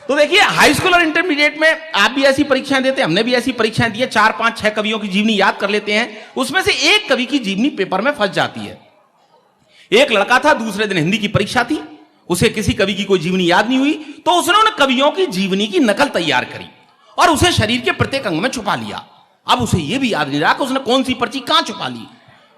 तो देखिए, high school और इंटरमीडिएट में आप भी ऐसी परीक्षाएं देते हैं, हमने भी ऐसी परीक्षाएं दी है। 4, 5, 6 कवियों की जीवनी याद कर लेते हैं, उसमें से एक कवि की जीवनी पेपर में फंस जाती है। एक लड़का था, दूसरे दिन हिंदी की परीक्षा थी, उसे किसी कवि की कोई जीवनी याद नहीं हुई, तो उसने उन कवियों की जीवनी की नकल तैयार करी और उसे शरीर के प्रत्येक अंग में छुपा लिया। अब उसे यह भी याद नहीं रहा कि उसने कौन सी पर्ची कहां छुपा ली।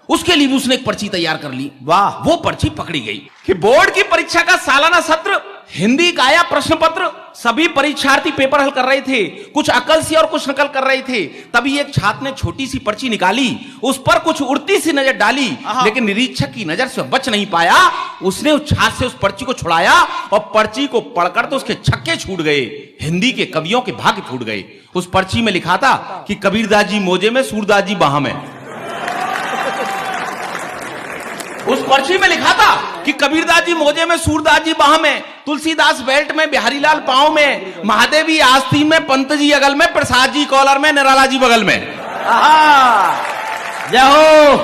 उसके लिए भी उसने एक पर्ची तैयार कर ली। वाह, वो पर्ची पकड़ी गई कि बोर्ड की परीक्षा का सालाना सत्र, हिंदी का आया प्रश्न पत्र, सभी परीक्षार्थी पेपर हल कर रहे थे, कुछ अकल से और कुछ नकल कर रहे थे। तभी एक छात्र ने छोटी सी पर्ची निकाली, उस पर कुछ उड़ती सी नजर डाली, लेकिन निरीक्षक की नजर से बच नहीं पाया। उसने उस छात्र से उस पर्ची को छुड़ाया और पर्ची को पढ़कर तो उसके छक्के छूट गए, हिंदी के कवियों के भाग्य फूट गए। उस पर्ची में लिखा था कि कबीरदास जी मोजे में, सूरदास जी बाह में। उस पर्ची में लिखा था कि कबीरदास जी मोजे में, सूरदास जी बाह में, तुलसीदास बेल्ट में, बिहारीलाल पांव में, महादेवी आस्तीन में, पंत जी अगल में, प्रसाद जी कॉलर में, निराला जी बगल में। जय हो।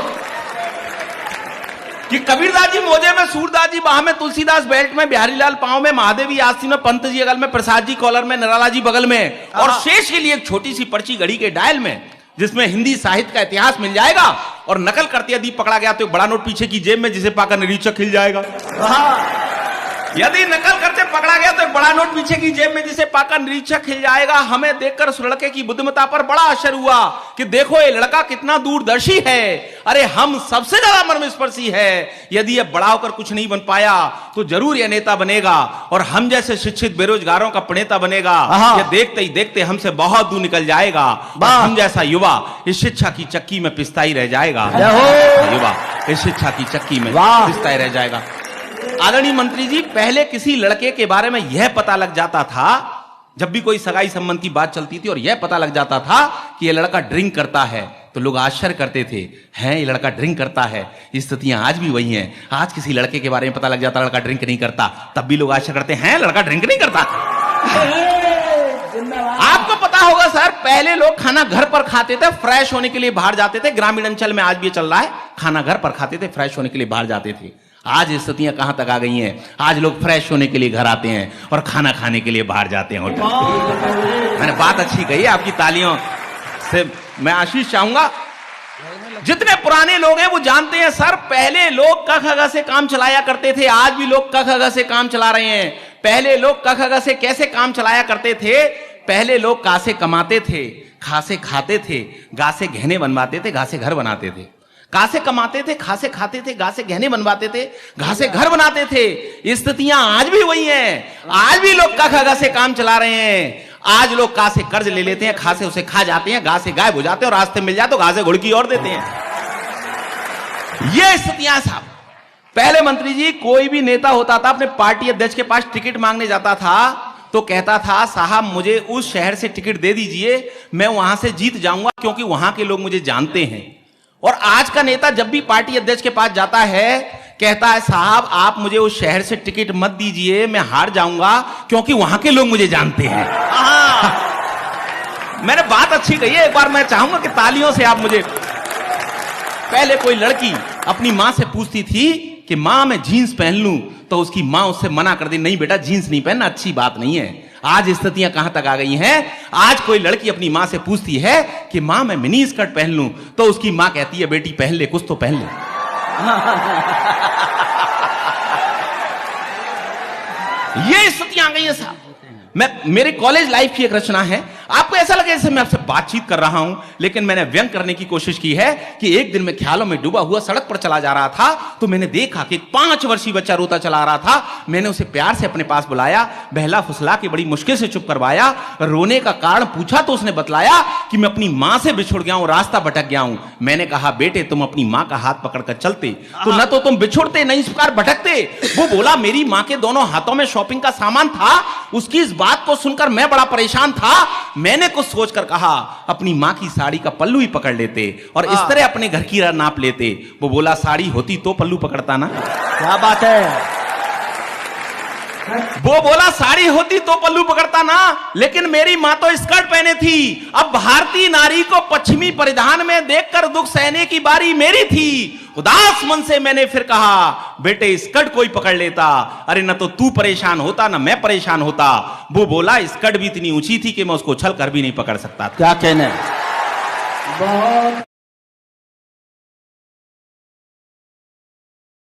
कि कबीरदास जी मोजे में, सूरदास जी बाह में, तुलसीदास बेल्ट में, बिहारीलाल पांव में, महादेवी आस्तीन में, पंत जी अगल में, प्रसाद जी कॉलर में, निराला जी बगल में, और शेष के लिए एक छोटी सी पर्ची घड़ी के डायल में, जिसमें हिंदी साहित्य का इतिहास मिल जाएगा। और नकल करते यदि पकड़ा गया तो एक बड़ा नोट पीछे की जेब में, जिसे पाकर निरीक्षक हिल जाएगा। यदि नकल करते पकड़ा गया तो एक बड़ा नोट पीछे की जेब में, जिसे पाकर निरीक्षक हिल जाएगा। हमें देखकर उस लड़के की बुद्धिमत्ता पर बड़ा आश्चर्य हुआ कि देखो ये लड़का कितना दूरदर्शी है। अरे हम सबसे ज्यादा मर्मस्पर्शी है। यदि ये बड़ा होकर कुछ नहीं बन पाया तो जरूर यह नेता बनेगा और हम जैसे शिक्षित बेरोजगारों का प्रणेता बनेगा। ये देखते ही देखते हमसे बहुत दूर निकल जाएगा। हम जैसा युवा इस शिक्षा की चक्की में पिसता ही रह जाएगा। युवा इस शिक्षा की चक्की में पिसता ही रह जाएगा। आदरणीय मंत्री जी, पहले किसी लड़के के बारे में यह पता लग जाता था, जब भी कोई सगाई संबंध की बात चलती थी और यह पता लग जाता था कि यह लड़का ड्रिंक करता है, तो लोग आश्चर्य करते थे, हैं ये लड़का ड्रिंक करता है। स्थितियां आज भी वही हैं। आज किसी लड़के के बारे में पता लग जाता लड़का ड्रिंक नहीं करता, तब भी लोग आश्चर्य करते हैं लड़का ड्रिंक नहीं करता। आपको पता होगा सर, पहले लोग खाना घर पर खाते थे, फ्रेश होने के लिए बाहर जाते थे। ग्रामीण अंचल में आज भी चल रहा है, खाना घर पर खाते थे, फ्रेश होने के लिए बाहर जाते थे। आज स्थितियां कहां तक आ गई हैं? आज लोग फ्रेश होने के लिए घर आते हैं और खाना खाने के लिए बाहर जाते हैं। मैंने बात अच्छी कही है, आपकी तालियों से मैं आशीष चाहूंगा। जितने पुराने लोग हैं वो जानते हैं सर, पहले लोग क ख ग से काम चलाया करते थे, आज भी लोग क ख ग से काम चला रहे हैं। पहले लोग क ख ग से कैसे काम चलाया करते थे? पहले लोग का से कमाते थे, खा से खाते थे, गा से गहने बनवाते थे, घा से घर बनाते थे। का से कमाते थे, खा से खाते थे, गा से गहने बनवाते थे, घा से घर बनाते थे। स्थितियां आज भी वही हैं। आज भी लोग का ख ग से काम चला रहे हैं। आज लोग का से कर्ज ले लेते हैं, खा से उसे खा जाते हैं, गा से गायब हो जाते हैं और रास्ते मिल जाए तो घा से घुड़की और देते हैं। ये स्थितियां साहब। पहले मंत्री जी, कोई भी नेता होता था अपने पार्टी अध्यक्ष के पास टिकट मांगने जाता था तो कहता था, साहब मुझे उस शहर से टिकट दे दीजिए, मैं वहां से जीत जाऊंगा क्योंकि वहां के लोग मुझे जानते हैं। और आज का नेता जब भी पार्टी अध्यक्ष के पास जाता है, कहता है साहब आप मुझे उस शहर से टिकट मत दीजिए, मैं हार जाऊंगा क्योंकि वहां के लोग मुझे जानते हैं। मैंने बात अच्छी कही है, एक बार मैं चाहूंगा कि तालियों से आप मुझे। पहले कोई लड़की अपनी मां से पूछती थी कि मां मैं जीन्स पहन लूं, तो उसकी मां उससे मना कर दी, नहीं बेटा जीन्स नहीं पहनना, अच्छी बात नहीं है। आज स्थितियां कहां तक आ गई हैं? आज कोई लड़की अपनी मां से पूछती है कि मां मैं मिनी स्कर्ट पहन लूं, तो उसकी मां कहती है बेटी पहन ले, कुछ तो पहन ले। ये स्थितियां आ गई हैं साहब। मेरे कॉलेज लाइफ की एक रचना है। आपको ऐसा लगे जैसे मैं आपसे बातचीत कर रहा हूं, लेकिन मैंने व्यंग करने की कोशिश की है कि एक दिन मैं ख्यालों में डूबा हुआ सड़क पर चला जा रहा था, तो मैंने देखा कि 5 वर्षीय बच्चा रोता चला रहा था। मैंने उसे प्यार से अपने पास बुलाया, बहला फुसला के बड़ी मुश्किल से चुप करवाया। रोने का कारण पूछा तो उसने बतलाया कि मैं अपनी मां से बिछुड़ गया हूं, रास्ता भटक गया हूं। मैंने कहा बेटे तुम अपनी मां का हाथ पकड़कर चलते तो न तो तुम बिछुड़ते न इस प्रकार भटकते। वो बोला मेरी मां के दोनों हाथों में शॉपिंग का सामान था। उसकी इस बात को सुनकर मैं बड़ा परेशान था। मैंने कुछ सोचकर कहा अपनी मां की साड़ी का पल्लू ही पकड़ लेते और इस तरह अपने घर की राह नाप लेते। वो बोला साड़ी होती तो पल्लू पकड़ता ना। क्या बात है, वो बोला साड़ी होती तो पल्लू पकड़ता ना, लेकिन मेरी माँ तो स्कर्ट पहने थी। अब भारतीय नारी को पश्चिमी परिधान में देखकर दुख सहने की बारी मेरी थी। उदास मन से मैंने फिर कहा, बेटे स्कर्ट कोई पकड़ लेता। अरे न तो तू परेशान होता न मैं परेशान होता। वो बोला स्कर्ट भी इतनी ऊंची थी कि मैं उसको उछल कर भी नहीं पकड़ सकता। क्या कहना है? बहुत